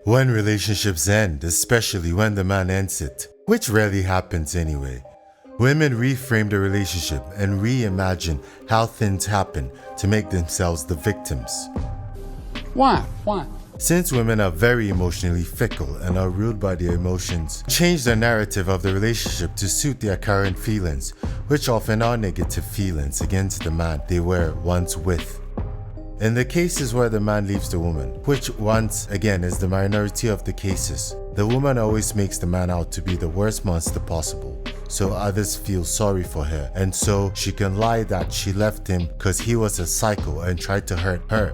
When relationships end, especially when the man ends it, which rarely happens anyway, women reframe the relationship and reimagine how things happen to make themselves the victims. Why? Since women are very emotionally fickle and are ruled by their emotions, change the narrative of the relationship to suit their current feelings, which often are negative feelings against the man they were once with. In the cases where the man leaves the woman, which once again is the minority of the cases, the woman always makes the man out to be the worst monster possible, so others feel sorry for her, and so she can lie that she left him because he was a psycho and tried to hurt her.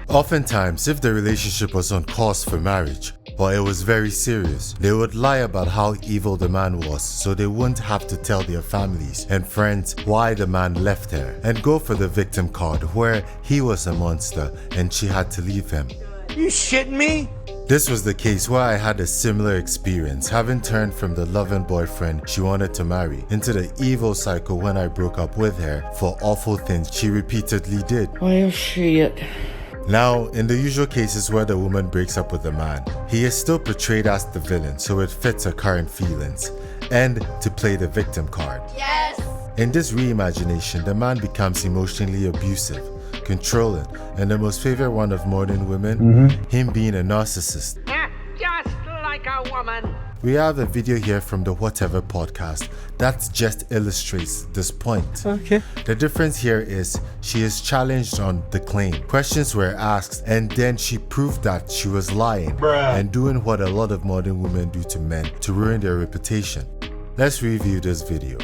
Oftentimes, if the relationship was on course for marriage, or it was very serious, they would lie about how evil the man was so they wouldn't have to tell their families and friends why the man left her, and go for the victim card where he was a monster and she had to leave him. You shitting me? This was the case where I had a similar experience, having turned from the loving boyfriend she wanted to marry into the evil psycho when I broke up with her for awful things she repeatedly did. Well, shit. Now, in the usual cases where the woman breaks up with the man, he is still portrayed as the villain, so it fits her current feelings, and to play the victim card. Yes! In this reimagination, the man becomes emotionally abusive, controlling, and the most favorite one of modern women, him being a narcissist. Just like a woman. We have a video here from the Whatever podcast that just illustrates this point. Okay. The difference here is she is challenged on the claim. Questions were asked and then she proved that she was lying and doing what a lot of modern women do to men to ruin their reputation. Let's review this video.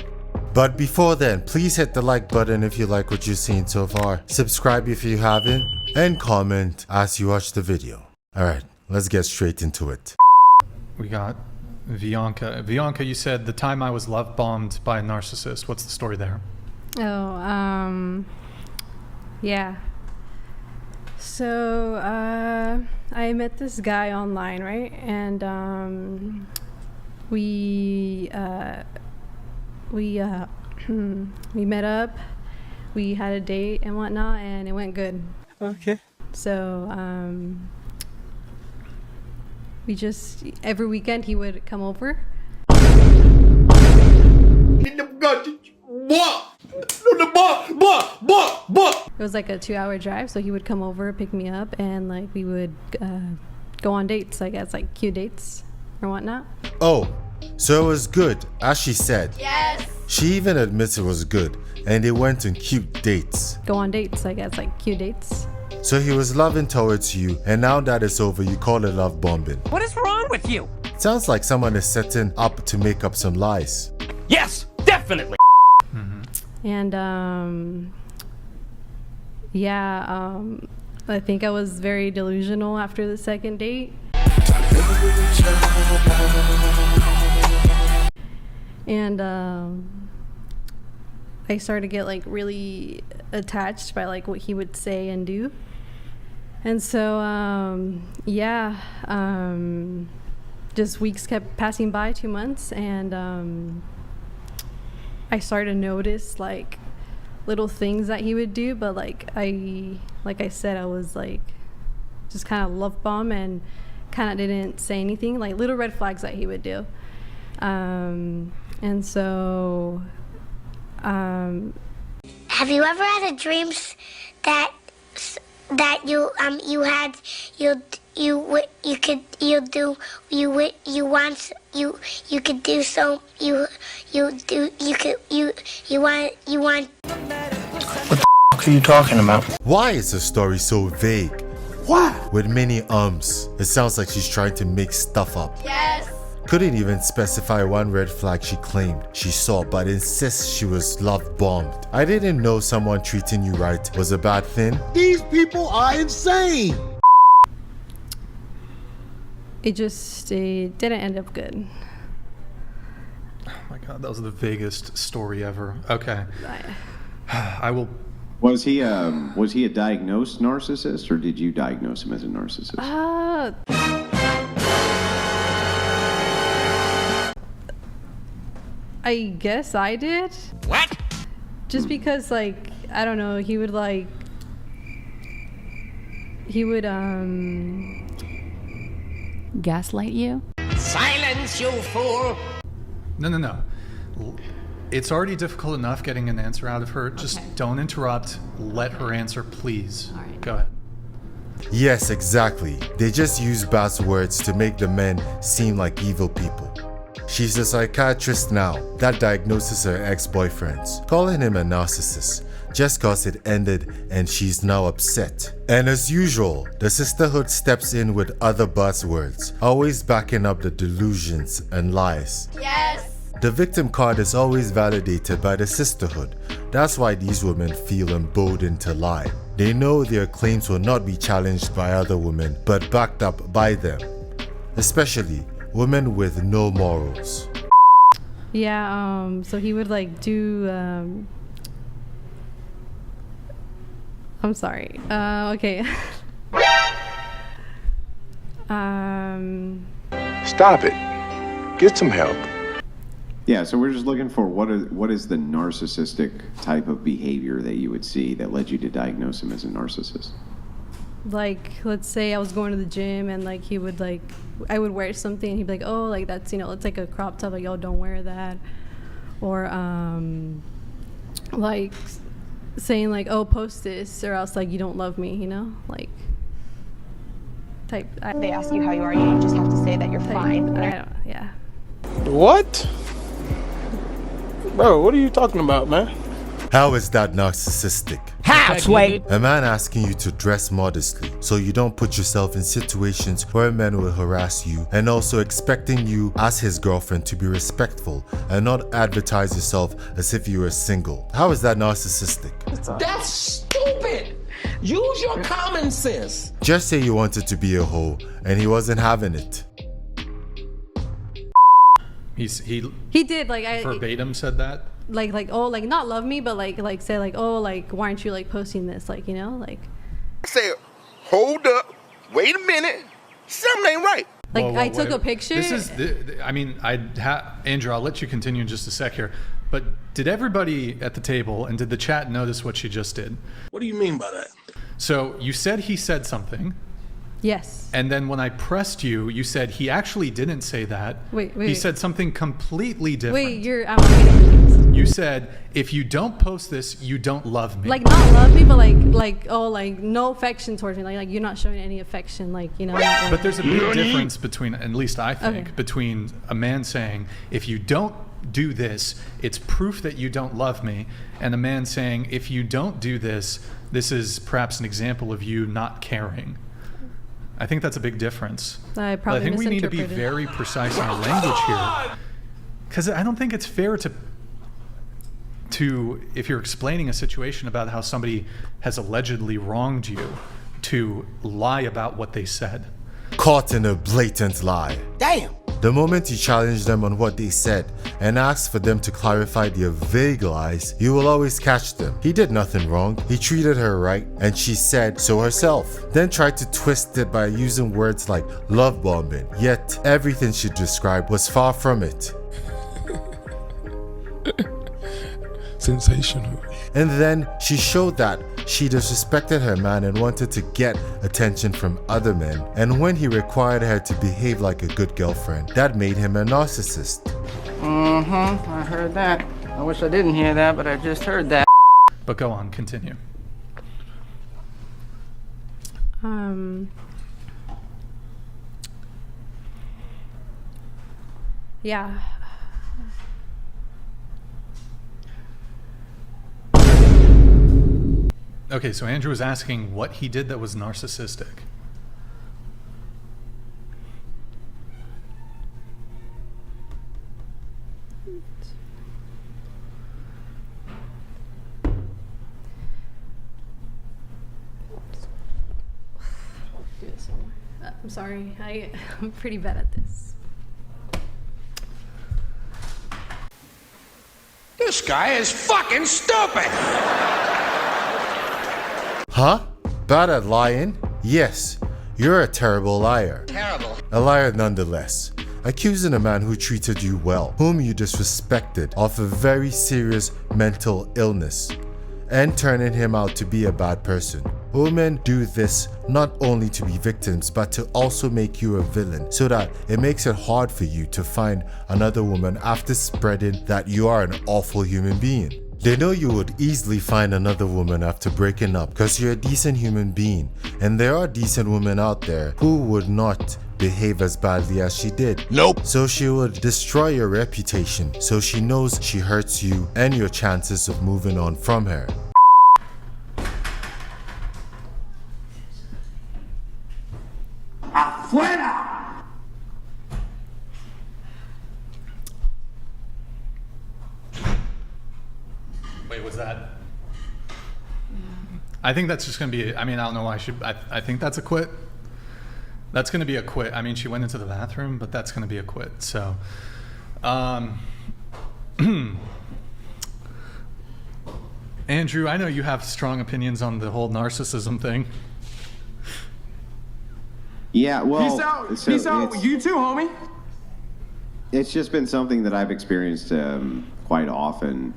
But before then, please hit the like button if you like what you've seen so far, subscribe if you haven't, and comment as you watch the video. Alright, let's get straight into it. We got Bianca. Bianca, you said the time I was love bombed by a narcissist. What's the story there? Yeah. So, I met this guy online, right? And, we met up, we had a date and whatnot, and it went good. Okay. So, we just, every weekend he would come over. It was like a 2-hour drive, so he would come over, pick me up, and like we would go on dates, I guess, like cute dates or whatnot. Oh, so it was good, as she said. Yes! She even admits it was good, and they went on cute dates. Go on dates, I guess, like cute dates. So he was loving towards you, and now that it's over, you call it love bombing. What is wrong with you? Sounds like someone is setting up to make up some lies. Yes, definitely. And I think I was very delusional after the second date. And I started to get like really attached by like what he would say and do. And so just weeks kept passing by, 2 months, and I started to notice like little things that he would do, but like I said, I was like just kind of love bomb and kind of didn't say anything, like little red flags that he would do. And so Have you ever had a dreams that you want. What the f*** are you talking about? Why is the story so vague? Why? With many ums, it sounds like she's trying to make stuff up. Yes! Couldn't even specify one red flag she claimed she saw, but insists she was love bombed. I didn't know someone treating you right was a bad thing. These people are insane. it didn't end up good. Oh my god, that was the vaguest story ever. Okay. I will... Was he a diagnosed narcissist, or did you diagnose him as a narcissist? I guess I did. What? Just because, like, I don't know, he would gaslight you? Silence, you fool! No. It's already difficult enough getting an answer out of her. Just don't interrupt. Let her answer, please. All right. Go ahead. Yes, exactly. They just use bad words to make the men seem like evil people. She's a psychiatrist now that diagnoses her ex-boyfriends, calling him a narcissist just cause it ended and she's now upset. And as usual, the sisterhood steps in with other buzzwords, always backing up the delusions and lies. Yes. The victim card is always validated by the sisterhood. That's why these women feel emboldened to lie. They know their claims will not be challenged by other women, but backed up by them. Especially women with no morals. Yeah, so he would like do, I'm sorry. Okay. Stop it. Get some help. Yeah, so we're just looking for what is the narcissistic type of behavior that you would see that led you to diagnose him as a narcissist? Like, let's say I was going to the gym and like he would like, I would wear something and he'd be like, oh, like that's, you know, it's like a crop top, like, yo, don't wear that. Or like saying like, oh, post this or else like you don't love me, you know, like type. They ask you how you are, you just have to say that you're fine. Yeah. What? Bro, what are you talking about, man? How is that narcissistic? How, Sway? A man asking you to dress modestly so you don't put yourself in situations where men will harass you, and also expecting you as his girlfriend to be respectful and not advertise yourself as if you were single. How is that narcissistic? That's stupid! Use your common sense! Just say you wanted to be a hoe and he wasn't having it. He did like I verbatim said that. Like oh, like not love me, but like say like, oh, like why aren't you like posting this, like, you know, like Say, hold up, wait a minute, something ain't right. like Whoa, I took a picture. This is I mean, Andrew, I'll let you continue in just a sec here, but did everybody at the table and did the chat notice what she just did? What do you mean by that? So you said he said something. Yes. And then when I pressed you, you said he actually didn't say that. Wait. He said something completely different. Wait, I'm confused. You said, if you don't post this, you don't love me. Like not love me, but like oh, like no affection towards me. Like you're not showing any affection, like, you know. Like, but there's a big difference between, at least I think, between a man saying, if you don't do this, it's proof that you don't love me, and a man saying, if you don't do this, this is perhaps an example of you not caring. I think that's a big difference. I think we need to be very precise in our language here, because I don't think it's fair to if you're explaining a situation about how somebody has allegedly wronged you, to lie about what they said. Caught in a blatant lie. Damn! The moment you challenge them on what they said and ask for them to clarify their vague lies, you will always catch them. He did nothing wrong. He treated her right, and she said so herself. Then tried to twist it by using words like love bombing, yet everything she described was far from it. Sensational. And then she showed that she disrespected her man and wanted to get attention from other men. And when he required her to behave like a good girlfriend, that made him a narcissist. I heard that. I wish I didn't hear that, but I just heard that. But go on, continue. Yeah. Okay, so Andrew was asking what he did that was narcissistic. Do this one more. I'm sorry, I'm pretty bad at this. This guy is fucking stupid! Huh? Bad at lying? Yes, you're a terrible liar. Terrible. A liar nonetheless. Accusing a man who treated you well, whom you disrespected, of a very serious mental illness. and turning him out to be a bad person. Women do this not only to be victims, but to also make you a villain, so that it makes it hard for you to find another woman after spreading that you are an awful human being. They know you would easily find another woman after breaking up because you're a decent human being, and there are decent women out there who would not behave as badly as she did. Nope. So she would destroy your reputation, so she knows she hurts you and your chances of moving on from her. Afuera! Wait, was that? I think that's just going to be, I mean, I don't know why I think that's a quit. That's going to be a quit. I mean, she went into the bathroom, but that's going to be a quit. So, Andrew, I know you have strong opinions on the whole narcissism thing. Yeah, well, Peace out. You too, homie. It's just been something that I've experienced quite often,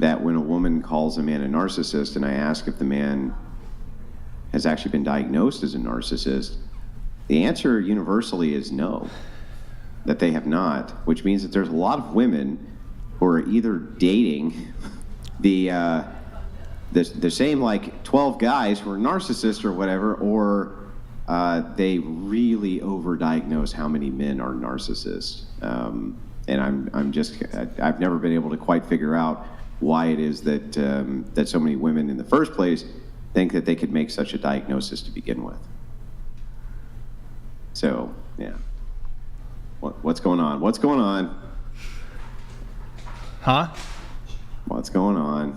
that when a woman calls a man a narcissist and I ask if the man has actually been diagnosed as a narcissist, the answer universally is no, that they have not, which means that there's a lot of women who are either dating the same like 12 guys who are narcissists or whatever, or they really overdiagnose how many men are narcissists. And I've never been able to quite figure out why it is that that so many women in the first place think that they could make such a diagnosis to begin with. So, yeah. What's going on? What's going on? Huh? What's going on?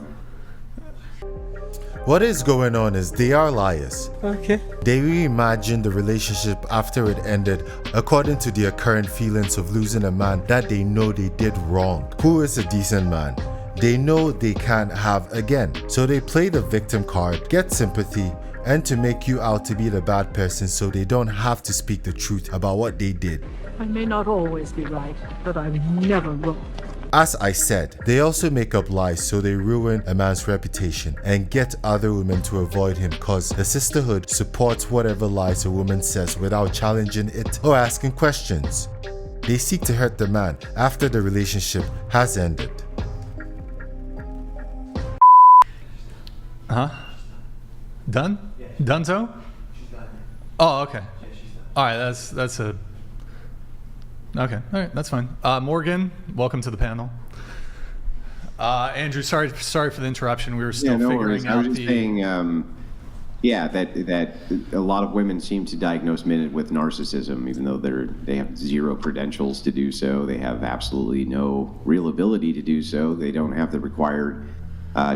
What is going on is they are liars. Okay. They reimagine the relationship after it ended according to their current feelings of losing a man that they know they did wrong. Who is a decent man? They know they can't have again. So they play the victim card, get sympathy, and to make you out to be the bad person so they don't have to speak the truth about what they did. I may not always be right, but I'm never wrong. As I said, they also make up lies so they ruin a man's reputation and get other women to avoid him, cause the sisterhood supports whatever lies a woman says without challenging it or asking questions. They seek to hurt the man after the relationship has ended. Huh? Done? Donezo? Oh, okay. All right, that's a... Okay, all right, that's fine. Morgan, welcome to the panel. Andrew, sorry for the interruption. We were still figuring out I was just saying, that a lot of women seem to diagnose men with narcissism, even though they have zero credentials to do so. They have absolutely no real ability to do so. They don't have the required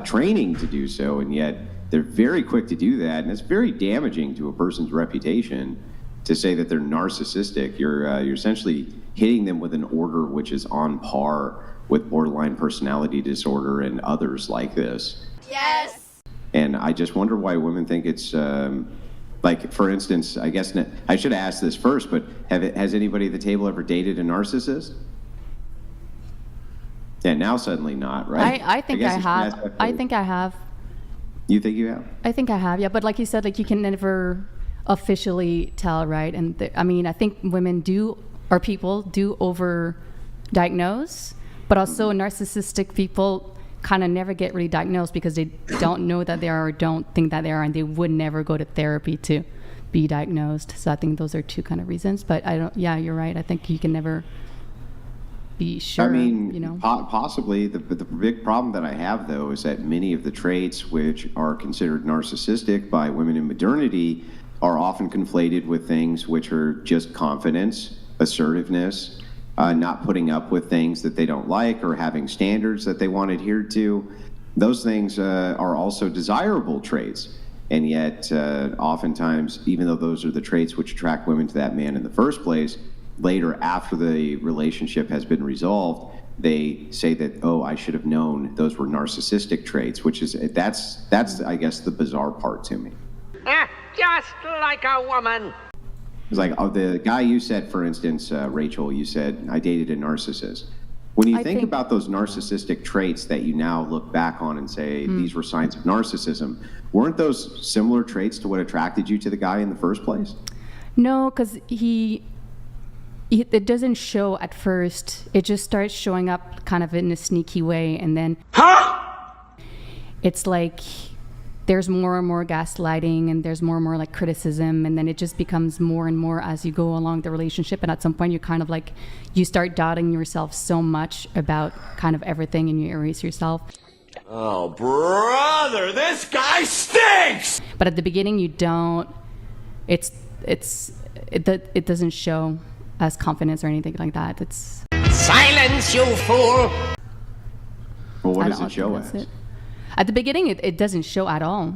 training to do so, and yet they're very quick to do that, and it's very damaging to a person's reputation to say that they're narcissistic. You're essentially hitting them with an order which is on par with borderline personality disorder and others like this. Yes. And I just wonder why women think it's like, for instance, I guess I should have asked this first, but has anybody at the table ever dated a narcissist? Yeah, now suddenly not, right? I think I have. I think I have. You think you have? I think I have, yeah. But like you said, like you can never officially tell, right? And I mean, I think women do, or people do over-diagnose, but also narcissistic people kind of never get really diagnosed because they don't know that they are or don't think that they are, and they would never go to therapy to be diagnosed. So I think those are two kind of reasons. But yeah, you're right. I think you can never be sure. I mean, you know, possibly. The big problem that I have, though, is that many of the traits which are considered narcissistic by women in modernity are often conflated with things which are just confidence, assertiveness, not putting up with things that they don't like, or having standards that they want adhered to. Those things are also desirable traits. And yet, oftentimes, even though those are the traits which attract women to that man in the first place, later, after the relationship has been resolved, they say that, oh, I should have known those were narcissistic traits, which is, that's I guess, the bizarre part to me. Just like a woman. It's like, the guy you said, for instance, Rachel, you said, I dated a narcissist. When you think about those narcissistic traits that you now look back on and say these were signs of narcissism, weren't those similar traits to what attracted you to the guy in the first place? No, because it doesn't show at first. It just starts showing up kind of in a sneaky way, and then it's like there's more and more gaslighting, and there's more and more like criticism, and then it just becomes more and more as you go along the relationship. And at some point, you kind of like you start doubting yourself so much about kind of everything, and you erase yourself. Oh, brother, this guy stinks! But at the beginning, you don't. It doesn't show as confidence or anything like that. It's silence, you fool. Well, what does it show as? At the beginning, it doesn't show at all.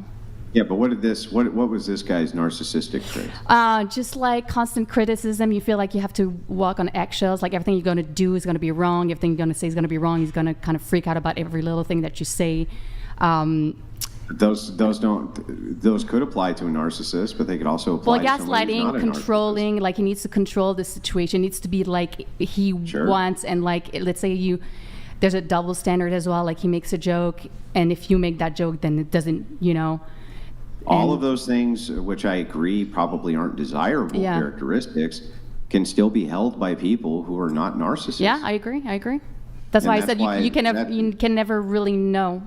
Yeah, but what was this guy's narcissistic trait? Just like constant criticism. You feel like you have to walk on eggshells. Like everything you're going to do is going to be wrong. Everything you're going to say is going to be wrong. He's going to kind of freak out about every little thing that you say. Those could apply to a narcissist, but they could also apply to someone who's not a gaslighting, controlling, like he needs to control the situation, needs to be like he wants, and like let's say there's a double standard as well, like he makes a joke, and if you make that joke, then it doesn't, all of those things, which I agree probably aren't desirable characteristics, can still be held by people who are not narcissists. Yeah, I agree. That's why I said you can never really know.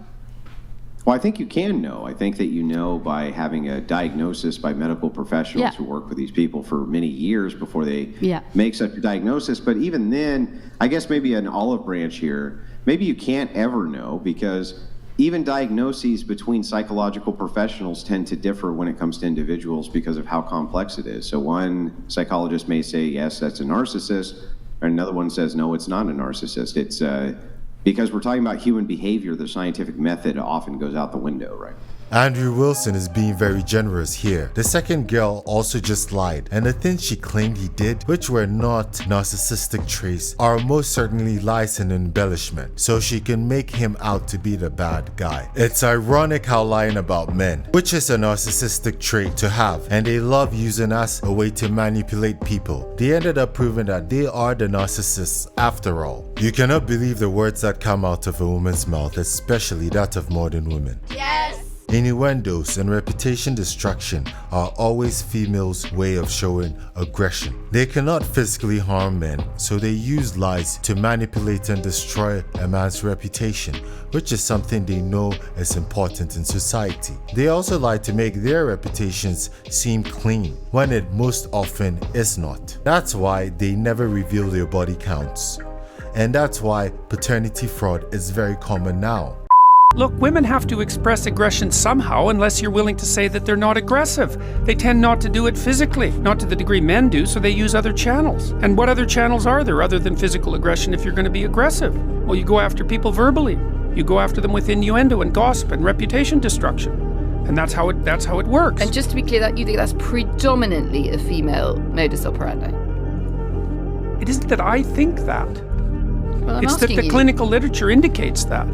Well, I think you can know. I think that you know by having a diagnosis by medical professionals who work with these people for many years before they make such a diagnosis. But even then, I guess maybe an olive branch here, maybe you can't ever know, because even diagnoses between psychological professionals tend to differ when it comes to individuals because of how complex it is. So one psychologist may say, yes, that's a narcissist, and another one says, no, it's not a narcissist. It's because we're talking about human behavior, the scientific method often goes out the window, right? Andrew Wilson is being very generous here. The second girl also just lied, and the things she claimed he did, which were not narcissistic traits, are most certainly lies and embellishment, so she can make him out to be the bad guy. It's ironic how lying about men, which is a narcissistic trait to have, and they love using us a way to manipulate people. They ended up proving that they are the narcissists after all. You cannot believe the words that come out of a woman's mouth, especially that of modern women. Yes. Innuendos and reputation destruction are always females' way of showing aggression. They cannot physically harm men, so they use lies to manipulate and destroy a man's reputation, which is something they know is important in society. They also lie to make their reputations seem clean, when it most often is not. That's why they never reveal their body counts. And that's why paternity fraud is very common now. Look, women have to express aggression somehow unless you're willing to say that they're not aggressive. They tend not to do it physically, not to the degree men do, so they use other channels. And what other channels are there other than physical aggression if you're going to be aggressive? Well, you go after people verbally. You go after them with innuendo and gossip and reputation destruction. And that's how it works. And just to be clear, that you think that's predominantly a female modus operandi? It isn't that I think that. Well, it's that the clinical literature indicates that.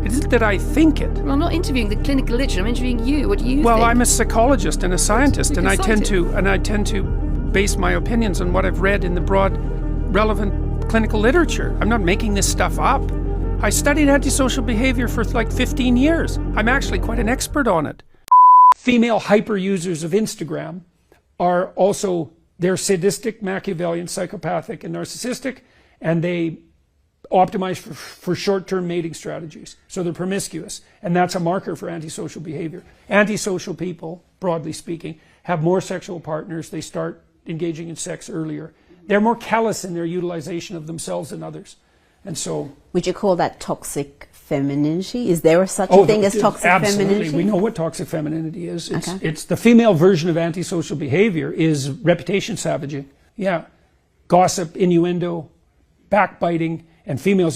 It isn't that I think it. Well, I'm not interviewing the clinical literature. I'm interviewing you. What do you think? Well, I'm a psychologist and a scientist, and I tend to base my opinions on what I've read in the broad, relevant clinical literature. I'm not making this stuff up. I studied antisocial behavior for like 15 years. I'm actually quite an expert on it. Female hyper users of Instagram are also, they're sadistic, Machiavellian, psychopathic, and narcissistic, and they optimize for short-term mating strategies. So they're promiscuous, and that's a marker for antisocial behavior. Antisocial people, broadly speaking, have more sexual partners. They start engaging in sex earlier. They're more callous in their utilization of themselves than others. And so... Would you call that toxic femininity? Is there such a thing as toxic absolutely. femininity? We know what toxic femininity is. It's the female version of antisocial behavior is reputation savaging. Yeah. Gossip, innuendo, backbiting, and females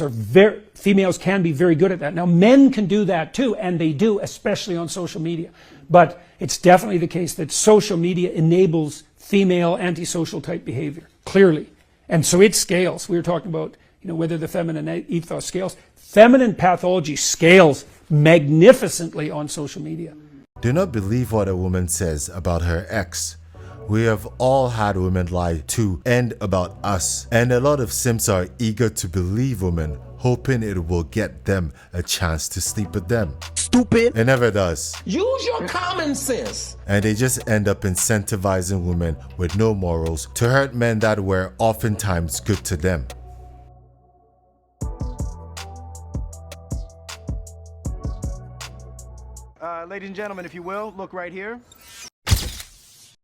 can be very good at that. Now, men can do that too, and they do, especially on social media. But it's definitely the case that social media enables female antisocial type behavior, clearly. And so it scales. We were talking about, whether the feminine ethos scales. Feminine pathology scales magnificently on social media. Do not believe what a woman says about her ex. We have all had women lie to and about us, and a lot of simps are eager to believe women hoping it will get them a chance to sleep with them. Stupid. It never does. Use your common sense. And they just end up incentivizing women with no morals to hurt men that were oftentimes good to them. Ladies and gentlemen, if you will, look right here.